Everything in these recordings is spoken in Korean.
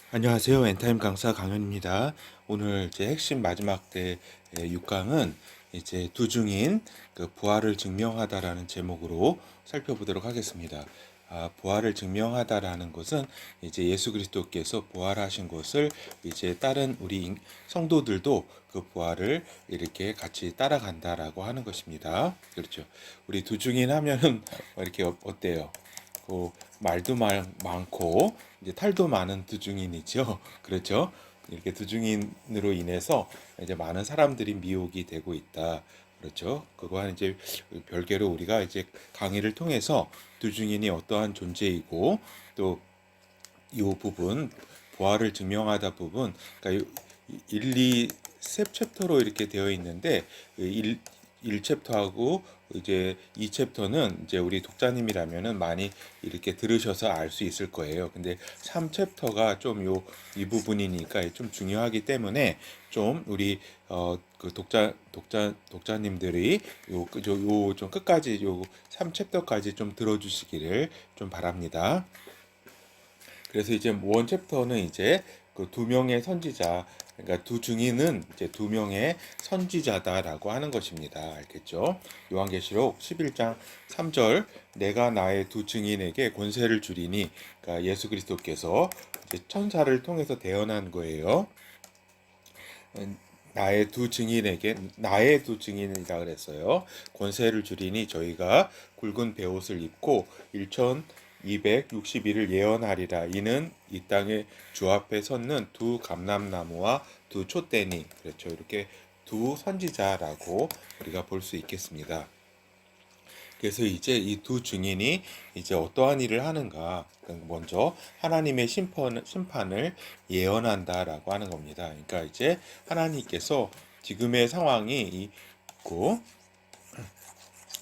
안녕하세요. 엔타임 강사 강현입니다. 오늘 제 핵심 마지막 때 6강은 이제 두 중인 그 부활을 증명하다라는 제목으로 살펴보도록 하겠습니다. 부활을 증명하다라는 것은 이제 예수 그리스도께서 부활하신 것을 이제 다른 우리 성도들도 그 부활을 이렇게 같이 따라간다라고 하는 것입니다. 그렇죠. 우리 두 중인 하면은 이렇게 어때요? 말도 많고 이제 탈도 많은 두중인이죠. 그렇죠? 이렇게 두중인으로 인해서 이제 많은 사람들이 미혹이 되고 있다. 그렇죠? 그거와 이제 별개로 우리가 이제 강의를 통해서 두중인이 어떠한 존재이고 또 이 부분 부활을 증명하다 부분 그러니까 1, 2, 세 챕터로 이렇게 되어 있는데 1 챕터하고 이제 2 챕터는 이제 우리 독자님이라면은 많이 이렇게 들으셔서 알 수 있을 거예요. 근데 3 챕터가 좀 이 부분이니까 좀 중요하기 때문에 좀 우리 그 독자님들이 요 좀 끝까지 요 3 챕터까지 좀 들어주시기를 좀 바랍니다. 그래서 이제 원 챕터는 이제 그 두 명의 선지자, 그러니까 두 증인은 이제 두 명의 선지자다라고 하는 것입니다. 알겠죠? 요한계시록 11장 3절 내가 나의 두 증인에게 권세를 주리니, 그러니까 예수 그리스도께서 이제 천사를 통해서 대언한 거예요. 나의 두 증인이라 그랬어요. 권세를 주리니 저희가 굵은 베옷을 입고 1260일을 예언하리라. 이는 이 땅에 주 앞에 섰는 두 감람나무와 두 촛대니. 그렇죠. 이렇게 두 선지자라고 우리가 볼 수 있겠습니다. 그래서 이제 이 두 증인이 이제 어떠한 일을 하는가? 먼저 하나님의 심판을 예언한다라고 하는 겁니다. 그러니까 이제 하나님께서 지금의 상황이 있고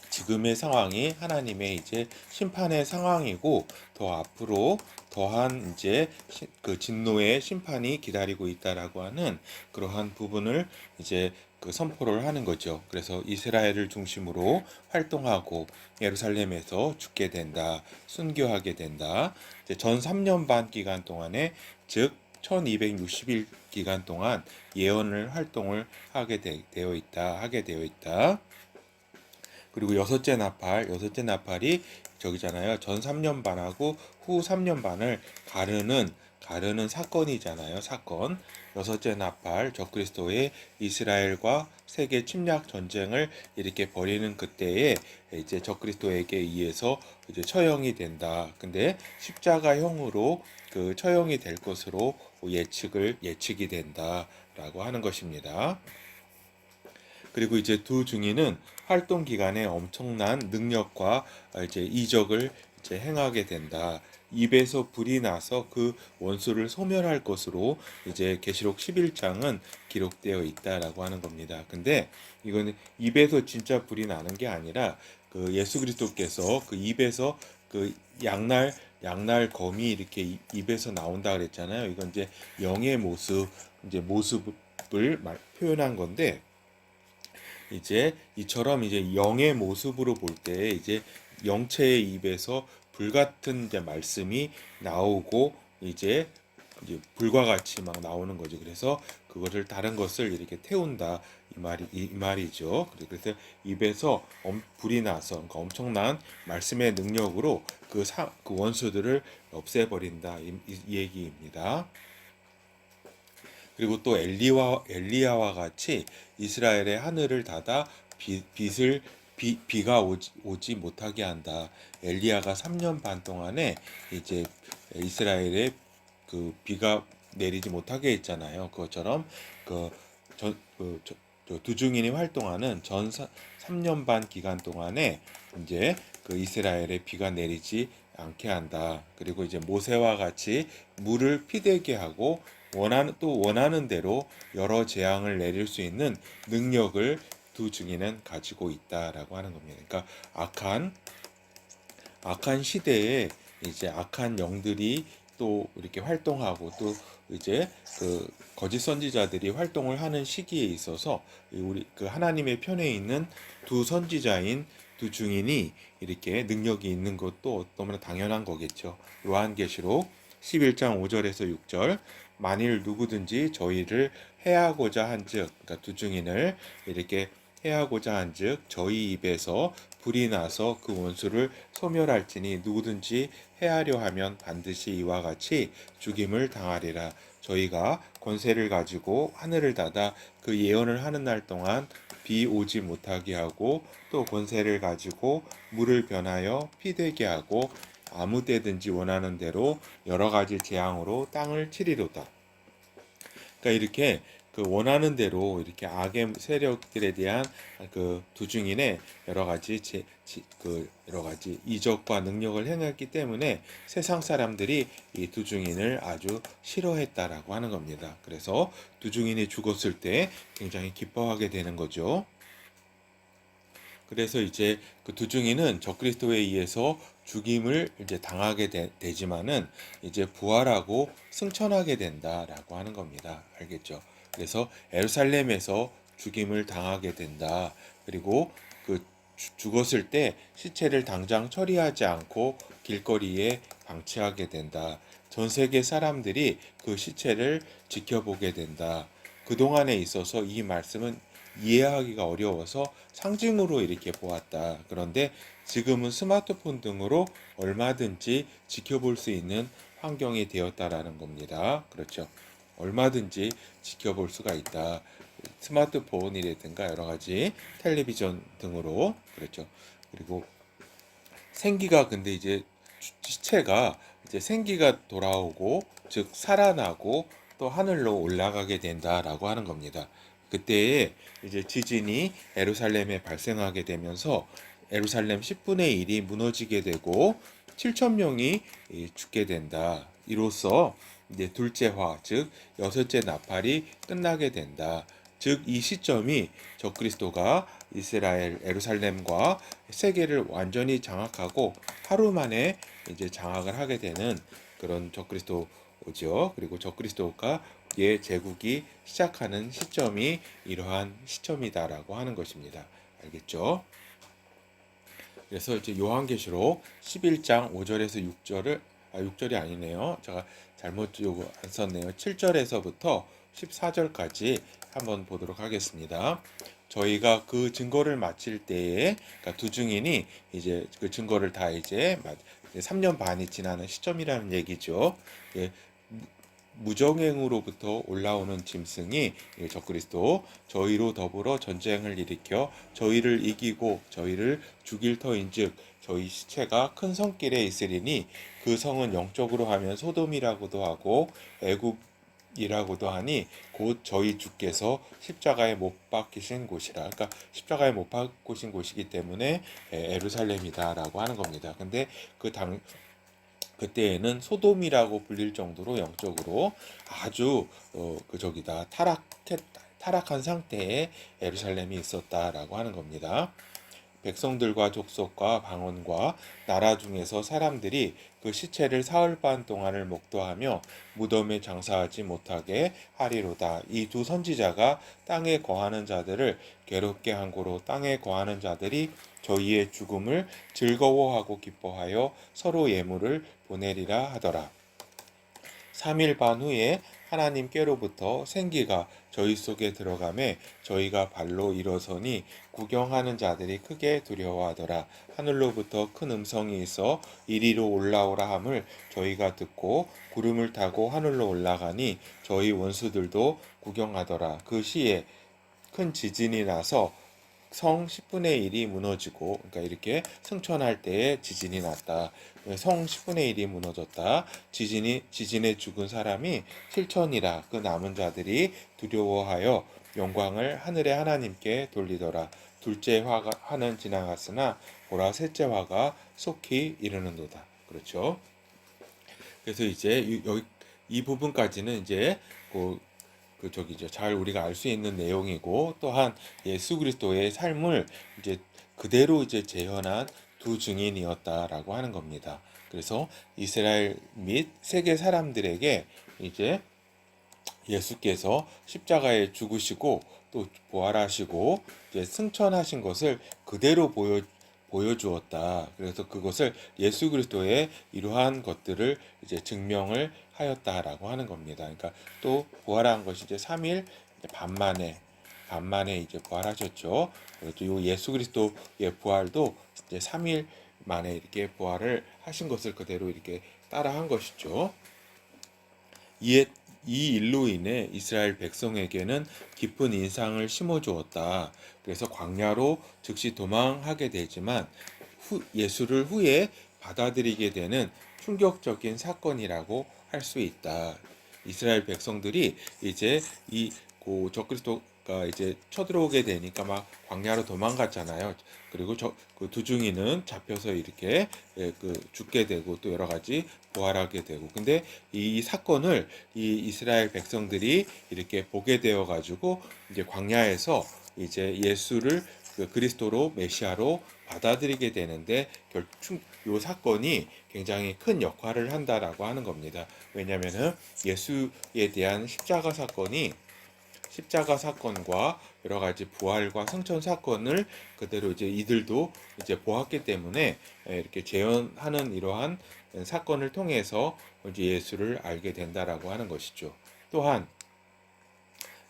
지금의 상황이 하나님의 이제 심판의 상황이고 더 앞으로 더한 이제 그 진노의 심판이 기다리고 있다라고 하는 그러한 부분을 이제 그 선포를 하는 거죠. 그래서 이스라엘을 중심으로 활동하고 예루살렘에서 죽게 된다, 순교하게 된다. 이제 전 3년 반 기간 동안에 즉 1260일 기간 동안 예언을 활동을 하게 되어 있다. 그리고 여섯째 나팔이 저기잖아요. 전 3년 반하고 후 3년 반을 가르는 사건이잖아요. 사건. 여섯째 나팔, 적그리스도의 이스라엘과 세계 침략 전쟁을 이렇게 벌이는 그때에 이제 적그리스도에게 의해서 이제 처형이 된다. 근데 십자가형으로 그 처형이 될 것으로 예측이 된다라고 하는 것입니다. 그리고 이제 두 중인은 활동 기간에 엄청난 능력과 이제 이적을 이제 행하게 된다. 입에서 불이 나서 그 원수를 소멸할 것으로 이제 계시록 11장은 기록되어 있다라고 하는 겁니다. 근데 이거는 입에서 진짜 불이 나는 게 아니라 그 예수 그리스도께서 그 입에서 그 양날 검이 이렇게 입에서 나온다 그랬잖아요. 이건 이제 영의 모습을 표현한 건데 이제 이처럼 이제 영의 모습으로 볼 때 이제 영체의 입에서 불같은 이제 말씀이 나오고 이제 불과 같이 막 나오는 거죠. 그래서 그것을 다른 것을 이렇게 태운다 이 말이죠. 그래서 입에서 불이 나서 그러니까 엄청난 말씀의 능력으로 그 원수들을 없애버린다 이 얘기입니다. 그리고 또 엘리야와 같이 이스라엘의 하늘을 닫아 비가 오지 못하게 한다. 엘리야가 3년 반 동안에 이제 이스라엘에 그 비가 내리지 못하게 했잖아요. 그것처럼 그, 두 증인이 활동하는 3년 반 기간 동안에 이제 그 이스라엘에 비가 내리지 않게 한다. 그리고 이제 모세와 같이 물을 피되게 하고 원하는 대로 여러 재앙을 내릴 수 있는 능력을 두 증인은 가지고 있다라고 하는 겁니다. 그러니까 악한 시대에 이제 악한 영들이 또 이렇게 활동하고 또 이제 그 거짓 선지자들이 활동을 하는 시기에 있어서 우리 그 하나님의 편에 있는 두 선지자인 두 증인이 이렇게 능력이 있는 것도 너무나 당연한 거겠죠. 요한계시록 11장 5절에서 6절 만일 누구든지 저희를 해하고자 한즉 그러니까 두 증인을 이렇게 해하고자 한즉 저희 입에서 불이 나서 그 원수를 소멸할지니 누구든지 해하려 하면 반드시 이와 같이 죽임을 당하리라. 저희가 권세를 가지고 하늘을 닫아 그 예언을 하는 날 동안 비 오지 못하게 하고 또 권세를 가지고 물을 변하여 피 되게 하고 아무 때든지 원하는 대로 여러 가지 재앙으로 땅을 치리로다. 그러니까 이렇게 그 원하는 대로 이렇게 악의 세력들에 대한 그 두중인의 여러 가지 그 여러 가지 이적과 능력을 행했기 때문에 세상 사람들이 이 두중인을 아주 싫어했다라고 하는 겁니다. 그래서 두중인이 죽었을 때 굉장히 기뻐하게 되는 거죠. 그래서 이제 그 두중인은 적그리스도에 의해서 죽임을 이제 당하게 되지만은 이제 부활하고 승천하게 된다라고 하는 겁니다. 알겠죠? 그래서 에루살렘에서 죽임을 당하게 된다. 그리고 그 죽었을 때 시체를 당장 처리하지 않고 길거리에 방치하게 된다. 전 세계 사람들이 그 시체를 지켜보게 된다. 그동안에 있어서 이 말씀은 이해하기가 어려워서 상징으로 이렇게 보았다. 그런데 지금은 스마트폰 등으로 얼마든지 지켜볼 수 있는 환경이 되었다라는 겁니다. 그렇죠. 얼마든지 지켜볼 수가 있다. 스마트폰이라든가 여러 가지 텔레비전 등으로 그렇죠. 그리고 생기가 근데 이제 시체가 이제 생기가 돌아오고 즉 살아나고 또 하늘로 올라가게 된다라고 하는 겁니다. 그때에 이제 지진이 예루살렘에 발생하게 되면서 예루살렘 10분의 1이 무너지게 되고 7천 명이 죽게 된다. 이로써 이제 둘째 화, 즉 여섯째 나팔이 끝나게 된다. 즉 이 시점이 적그리스도가 이스라엘 예루살렘과 세계를 완전히 장악하고 하루 만에 이제 장악을 하게 되는 그런 적그리스도죠. 그리고 적그리스도가 예 제국이 시작하는 시점이 이러한 시점이다라고 하는 것입니다. 알겠죠? 그래서 이제 요한계시록 11장 5절에서 6절이 아니네요. 제가 잘못 요거 안 썼네요. 7절에서부터 14절까지 한번 보도록 하겠습니다. 저희가 그 증거를 마칠 때에 그러니까 두 증인이 이제 그 증거를 다 이제 3년 반이 지나는 시점이라는 얘기죠. 예, 무정행으로부터 올라오는 짐승이 적그리스도 저희로 더불어 전쟁을 일으켜 저희를 이기고 저희를 죽일 터인즉 저희 시체가 큰 성길에 있으리니 그 성은 영적으로 하면 소돔이라고도 하고 애굽이라고도 하니 곧 저희 주께서 십자가에 못 박히신 곳이라. 그러니까 십자가에 못 박히신 곳이기 때문에 예루살렘이다라고 하는 겁니다. 근데 그때에는 소돔이라고 불릴 정도로 영적으로 아주 타락한 상태의 예루살렘이 있었다라고 하는 겁니다. 백성들과 족속과 방언과 나라 중에서 사람들이 그 시체를 사흘 반 동안을 목도하며 무덤에 장사하지 못하게 하리로다. 이 두 선지자가 땅에 거하는 자들을 괴롭게 한 고로 땅에 거하는 자들이 저희의 죽음을 즐거워하고 기뻐하여 서로 예물을 보내리라 하더라. 3일 반 후에 하나님께로부터 생기가 저희 속에 들어가매 저희가 발로 일어서니 구경하는 자들이 크게 두려워하더라. 하늘로부터 큰 음성이 있어 이리로 올라오라 함을 저희가 듣고 구름을 타고 하늘로 올라가니 저희 원수들도 구경하더라. 그 시에 큰 지진이 나서 성 10분의 1이 무너지고 그러니까 이렇게 승천할 때에 지진이 났다. 성 10분의 1이 무너졌다. 지진에 죽은 사람이 7천이라. 그 남은 자들이 두려워하여 영광을 하늘의 하나님께 돌리더라. 둘째 화는 지나갔으나 보라 셋째 화가 속히 이르는도다. 그렇죠? 그래서 이제 이 부분까지는 이제 잘 우리가 알 수 있는 내용이고 또한 예수 그리스도의 삶을 이제 그대로 이제 재현한 두 증인이었다라고 하는 겁니다. 그래서 이스라엘 및 세계 사람들에게 이제 예수께서 십자가에 죽으시고 또 부활하시고 이제 승천하신 것을 그대로 보여주었다. 그래서 그것을 예수 그리스도의 이러한 것들을 이제 증명을 하였다라고 하는 겁니다. 그러니까 또 부활한 것이 이제 3일 반만에 이제 부활하셨죠. 그리고 또 예수 그리스도의 부활도 이제 3일 만에 이렇게 부활을 하신 것을 그대로 이렇게 따라한 것이죠. 이에 이 일로 인해 이스라엘 백성에게는 깊은 인상을 심어주었다. 그래서 광야로 즉시 도망하게 되지만 예수를 후에 받아들이게 되는 충격적인 사건이라고 할 수 있다. 이스라엘 백성들이 이제 이 적그리스도가 이제 쳐들어오게 되니까 막 광야로 도망갔잖아요. 그리고 그 두중이는 잡혀서 이렇게 죽게 되고 또 여러 가지 부활하게 되고. 근데 이 사건을 이 이스라엘 백성들이 이렇게 보게 되어 가지고 이제 광야에서 이제 예수를 그리스도로 메시아로 받아들이게 되는데 요 사건이 굉장히 큰 역할을 한다라고 하는 겁니다. 왜냐하면은 예수에 대한 십자가 사건과 여러 가지 부활과 승천 사건을 그대로 이제 이들도 이제 보았기 때문에 이렇게 재현하는 이러한 사건을 통해서 이제 예수를 알게 된다라고 하는 것이죠. 또한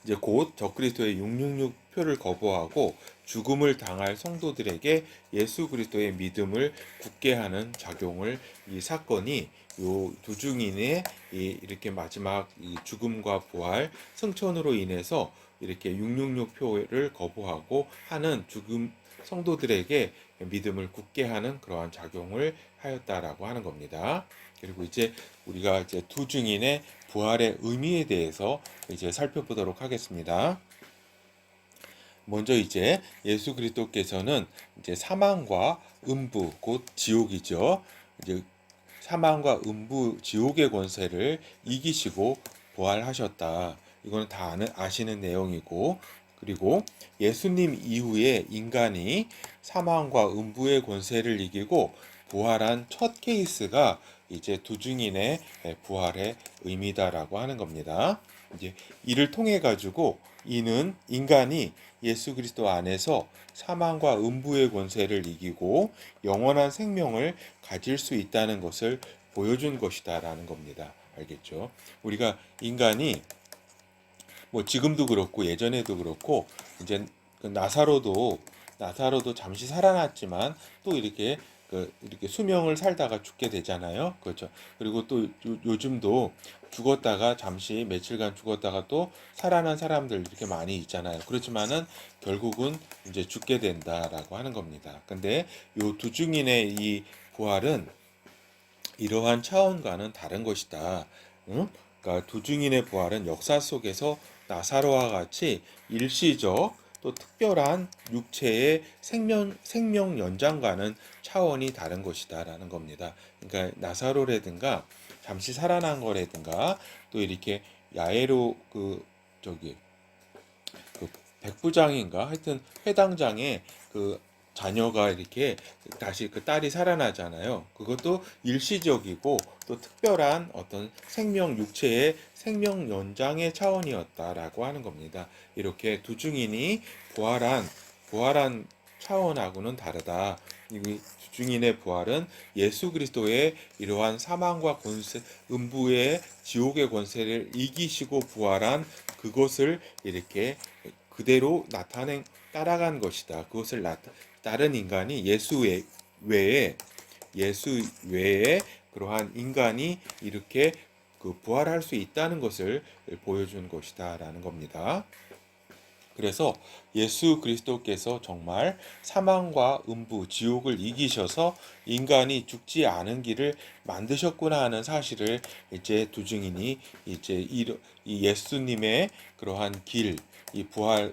이제 곧 적그리스도의 666 표를 거부하고 죽음을 당할 성도들에게 예수 그리스도의 믿음을 굳게 하는 작용을 이 사건이 요 두중인의 이렇게 마지막 이 죽음과 부활 승천으로 인해서 이렇게 666 표를 거부하고 하는 죽음 성도들에게 믿음을 굳게 하는 그러한 작용을 하였다라고 하는 겁니다. 그리고 이제 우리가 이제 두 증인의 부활의 의미에 대해서 이제 살펴보도록 하겠습니다. 먼저 이제 예수 그리스도께서는 이제 사망과 음부 곧 지옥이죠. 이제 사망과 음부 지옥의 권세를 이기시고 부활하셨다. 이거는 다 아시는 내용이고, 그리고 예수님 이후에 인간이 사망과 음부의 권세를 이기고 부활한 첫 케이스가 이제 두 증인의 부활의 의미다라고 하는 겁니다. 이제 이를 통해 가지고 이는 인간이 예수 그리스도 안에서 사망과 음부의 권세를 이기고 영원한 생명을 가질 수 있다는 것을 보여준 것이다라는 겁니다. 알겠죠? 우리가 인간이 뭐 지금도 그렇고 예전에도 그렇고 이제 그 나사로도 잠시 살아났지만 또 이렇게 수명을 살다가 죽게 되잖아요. 그렇죠. 그리고 또 요즘도 죽었다가 잠시 며칠간 죽었다가 또 살아난 사람들 이렇게 많이 있잖아요. 그렇지만은 결국은 이제 죽게 된다라고 하는 겁니다. 근데 요 두 증인의 이 부활은 이러한 차원과는 다른 것이다. 응? 그러니까 두 증인의 부활은 역사 속에서 나사로와 같이 일시적 또 특별한 육체의 생명 연장과는 차원이 다른 것이다라는 겁니다. 그러니까 나사로라든가 잠시 살아난 거라든가 또 이렇게 야외로 저기 그 백부장인가 하여튼 회당장의 그 자녀가 이렇게 다시 그 딸이 살아나잖아요. 그것도 일시적이고 또 특별한 어떤 생명 육체의 생명 연장의 차원이었다라고 하는 겁니다. 이렇게 두 증인이 부활한 차원하고는 다르다. 이 주중인의 부활은 예수 그리스도의 이러한 사망과 권세, 음부의 지옥의 권세를 이기시고 부활한 그것을 이렇게 그대로 따라간 것이다. 그것을 다른 인간이 예수 외에 그러한 인간이 이렇게 부활할 수 있다는 것을 보여준 것이다라는 겁니다. 그래서 예수 그리스도께서 정말 사망과 음부, 지옥을 이기셔서 인간이 죽지 않은 길을 만드셨구나 하는 사실을 이제 두 증인이 이제 이 예수님의 그러한 길, 이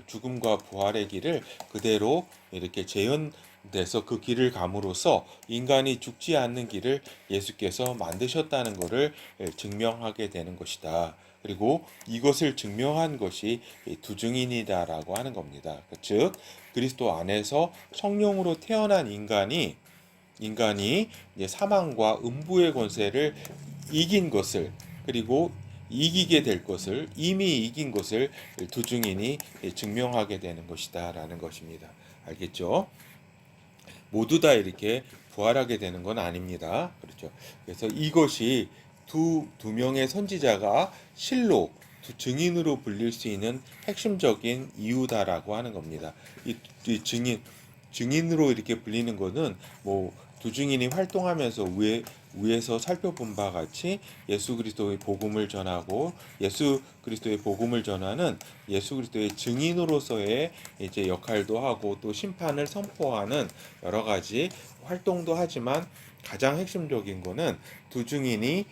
죽음과 부활의 길을 그대로 이렇게 재현돼서 그 길을 감으로써 인간이 죽지 않는 길을 예수께서 만드셨다는 것을 증명하게 되는 것이다. 그리고 이것을 증명한 것이 두 증인이다라고 하는 겁니다. 즉 그리스도 안에서 성령으로 태어난 인간이 이제 사망과 음부의 권세를 이긴 것을 그리고 이기게 될 것을 이미 이긴 것을 두 증인이 증명하게 되는 것이다라는 것입니다. 알겠죠? 모두 다 이렇게 부활하게 되는 건 아닙니다. 그렇죠. 그래서 이것이 두 명의 선지자가 실로 증인으로 불릴 수 있는 핵심적인 이유다라고 하는 겁니다. 이 증인으로 이렇게 불리는 것은 뭐 두 증인이 활동하면서 위에서 살펴본 바와 같이 예수 그리스도의 복음을 전하고 예수 그리스도의 복음을 전하는 예수 그리스도의 증인으로서의 이제 역할도 하고 또 심판을 선포하는 여러 가지 활동도 하지만 가장 핵심적인 거는 두 증인이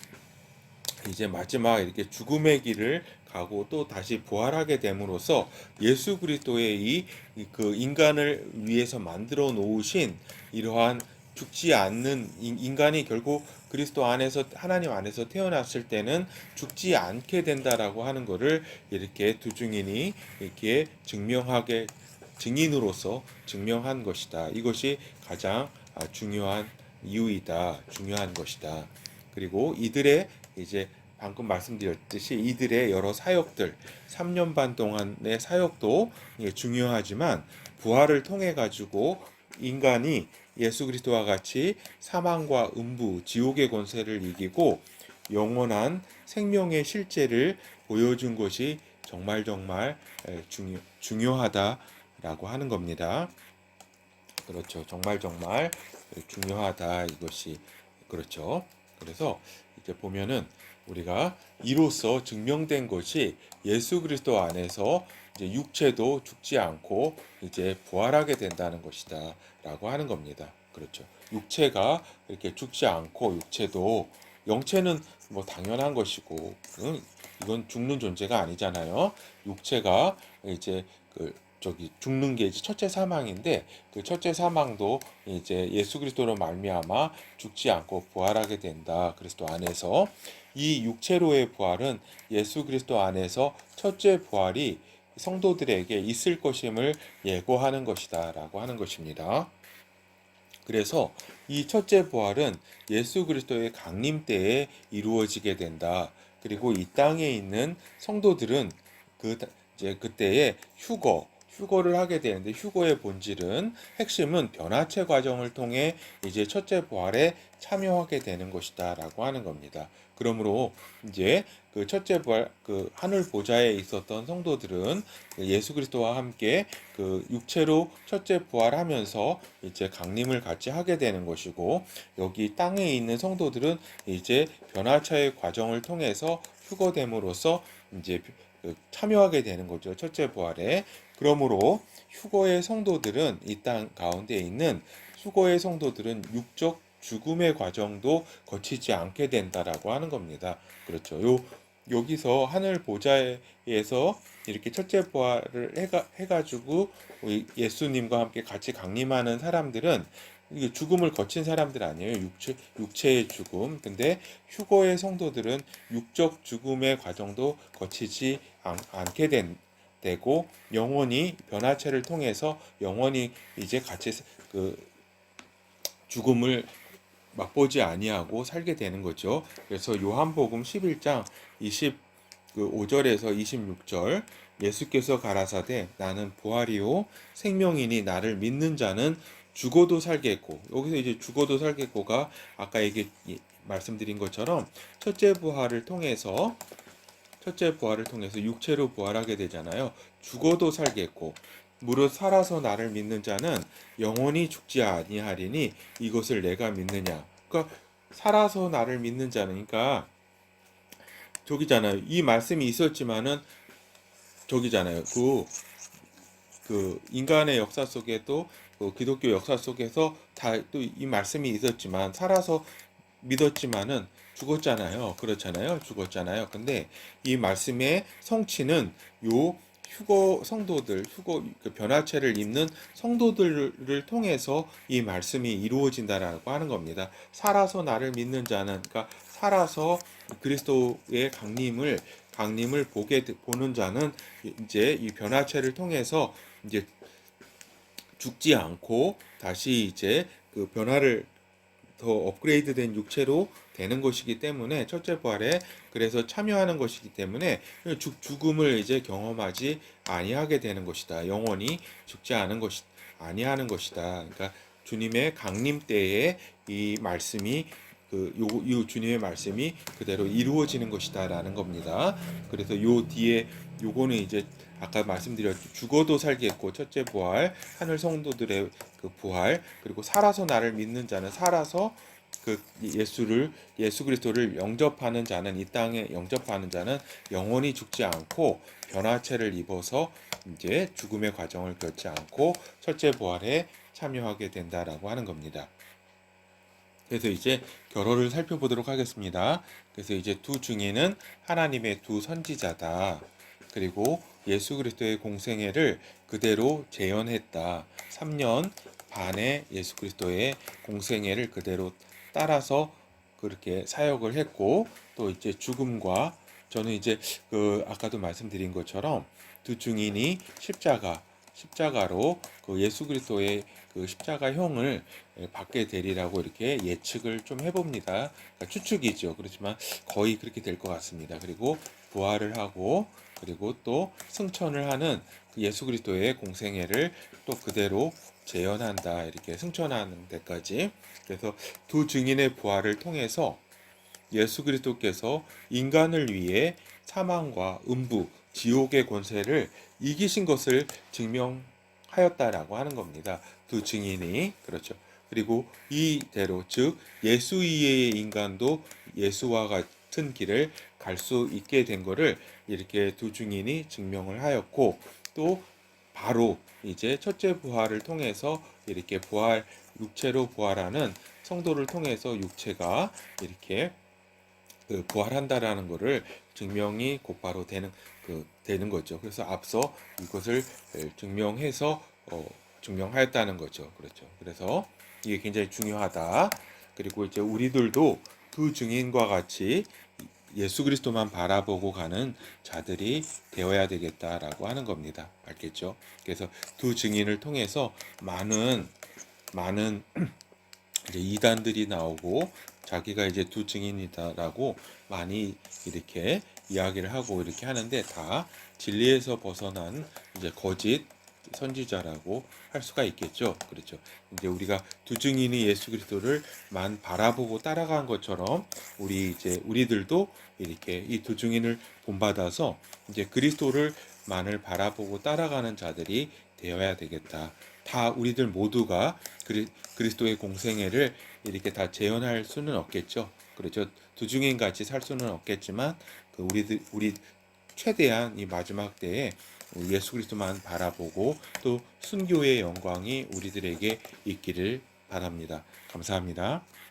이제 마지막 이렇게 죽음의 길을 가고 또 다시 부활하게 됨으로써 예수 그리스도의 그 인간을 위해서 만들어 놓으신 이러한 죽지 않는 인간이 결국 그리스도 안에서 하나님 안에서 태어났을 때는 죽지 않게 된다라고 하는 것을 이렇게 두 증인이 이렇게 증인으로서 증명한 것이다. 이것이 가장 중요한 이유이다. 중요한 것이다. 그리고 이들의 이제 방금 말씀드렸듯이 이들의 여러 사역들 3년 반 동안의 사역도 중요하지만 부활을 통해 가지고 인간이 예수 그리스도와 같이 사망과 음부, 지옥의 권세를 이기고 영원한 생명의 실제를 보여준 것이 정말 중요하다라고 하는 겁니다. 그렇죠. 정말 중요하다 이것이 그렇죠. 그래서 이제 보면은 우리가 이로써 증명된 것이 예수 그리스도 안에서 이제 육체도 죽지 않고 이제 부활하게 된다는 것이다라고 하는 겁니다. 그렇죠. 육체가 이렇게 죽지 않고 육체도 영체는 뭐 당연한 것이고 이건 죽는 존재가 아니잖아요. 육체가 이제 죽는 게 이제 첫째 사망인데 그 첫째 사망도 이제 예수 그리스도로 말미암아 죽지 않고 부활하게 된다. 그리스도 안에서 이 육체로의 부활은 예수 그리스도 안에서 첫째 부활이 성도들에게 있을 것임을 예고하는 것이다라고 하는 것입니다. 그래서 이 첫째 부활은 예수 그리스도의 강림 때에 이루어지게 된다. 그리고 이 땅에 있는 성도들은 이제 그때에 휴거를 하게 되는데 휴거의 본질은 핵심은 변화체 과정을 통해 이제 첫째 부활에 참여하게 되는 것이다라고 하는 겁니다. 그러므로 이제 그 첫째 부활 그 하늘 보좌에 있었던 성도들은 예수 그리스도와 함께 그 육체로 첫째 부활하면서 이제 강림을 같이 하게 되는 것이고 여기 땅에 있는 성도들은 이제 변화차의 과정을 통해서 휴거됨으로써 이제 참여하게 되는 거죠. 첫째 부활에. 그러므로 휴거의 성도들은 이 땅 가운데 있는 휴거의 성도들은 육적 죽음의 과정도 거치지 않게 된다라고 하는 겁니다. 그렇죠. 여기서 하늘 보좌에서 이렇게 첫째 부활을 해가지고 예수님과 함께 같이 강림하는 사람들은 이게 죽음을 거친 사람들 아니에요. 육체의 죽음. 근데 휴거의 성도들은 육적 죽음의 과정도 거치지 않게 되고 영원히 변화체를 통해서 영원히 이제 같이 그 죽음을 맛보지 아니하고 살게 되는 거죠. 그래서 요한복음 11장 25절에서 26절 예수께서 가라사대 나는 부활이요 생명이니 나를 믿는 자는 죽어도 살겠고 여기서 이제 죽어도 살겠고가 아까 말씀드린 것처럼 첫째 부활을 통해서 육체로 부활하게 되잖아요. 죽어도 살겠고 무릇 살아서 나를 믿는 자는 영원히 죽지 아니하리니 이것을 내가 믿느냐. 그러니까 살아서 나를 믿는 자는 그러니까 저기잖아요. 이 말씀이 있었지만은 저기잖아요. 그 인간의 역사 속에도 그 기독교 역사 속에서 다 또 이 말씀이 있었지만 살아서 믿었지만은 죽었잖아요. 그렇잖아요. 죽었잖아요. 근데 이 말씀의 성취는 요 그 변화체를 입는 성도들을 통해서 이 말씀이 이루어진다라고 하는 겁니다. 살아서 나를 믿는 자는, 그러니까 살아서 그리스도의 강림을 보는 자는 이제 이 변화체를 통해서 이제 죽지 않고 다시 이제 그 변화를 더 업그레이드된 육체로 되는 것이기 때문에 첫째 부활에 그래서 참여하는 것이기 때문에 죽음을 이제 경험하지 아니하게 되는 것이다. 영원히 죽지 않은 것이 아니하는 것이다. 그러니까 주님의 강림 때에 이 말씀이 요 주님의 말씀이 그대로 이루어지는 것이다라는 겁니다. 그래서 요 뒤에 요거는 이제 아까 말씀드렸죠. 죽어도 살겠고 첫째 부활, 하늘 성도들의 그 부활, 그리고 살아서 나를 믿는 자는 살아서 예수 그리스도를 영접하는 자는 이 땅에 영접하는 자는 영원히 죽지 않고 변화체를 입어서 이제 죽음의 과정을 겪지 않고 첫째 부활에 참여하게 된다라고 하는 겁니다. 그래서 이제 결혼을 살펴보도록 하겠습니다. 그래서 이제 두 증인은 하나님의 두 선지자다. 그리고 예수 그리스도의 공생애를 그대로 재현했다. 3년 반의 예수 그리스도의 공생애를 그대로 따라서 그렇게 사역을 했고, 또 이제 죽음과 저는 이제 아까도 말씀드린 것처럼 두 증인이 십자가로 그 예수 그리스도의 그 십자가형을 받게 되리라고 이렇게 예측을 좀 해봅니다. 그러니까 추측이죠. 그렇지만 거의 그렇게 될 것 같습니다. 그리고 부활을 하고 그리고 또 승천을 하는 그 예수 그리스도의 공생애를 또 그대로 재현한다. 이렇게 승천하는 데까지. 그래서 두 증인의 부활을 통해서 예수 그리스도께서 인간을 위해 사망과 음부, 지옥의 권세를 이기신 것을 증명하였다라고 하는 겁니다. 두 증인이 그렇죠. 그리고 이대로 즉 예수 이외의 인간도 예수와 같은 길을 갈 수 있게 된 것을 이렇게 두 증인이 증명을 하였고, 또 바로 이제 첫째 부활을 통해서 이렇게 육체로 부활하는 성도를 통해서 육체가 이렇게 부활한다라는 것을 증명이 곧바로 되는 거죠. 그래서 앞서 이것을 증명해서 증명하였다는 거죠. 그렇죠. 그래서 이게 굉장히 중요하다. 그리고 이제 우리들도 두 증인과 같이 예수 그리스도만 바라보고 가는 자들이 되어야 되겠다라고 하는 겁니다. 알겠죠? 그래서 두 증인을 통해서 많은 이제 이단들이 나오고 자기가 이제 두 증인이다라고 많이 이렇게 이야기를 하고 이렇게 하는데 다 진리에서 벗어난 이제 거짓 선지자라고 할 수가 있겠죠. 그렇죠. 이제 우리가 두 증인이 예수 그리스도를만 바라보고 따라간 것처럼 우리들도 이렇게 이 두 증인을 본받아서 이제 그리스도를만을 바라보고 따라가는 자들이 되어야 되겠다. 다 우리들 모두가 그리스도의 공생애를 이렇게 다 재현할 수는 없겠죠. 그렇죠. 두 증인 같이 살 수는 없겠지만 우리 최대한 이 마지막 때에 예수 그리스도만 바라보고 또 순교의 영광이 우리들에게 있기를 바랍니다. 감사합니다.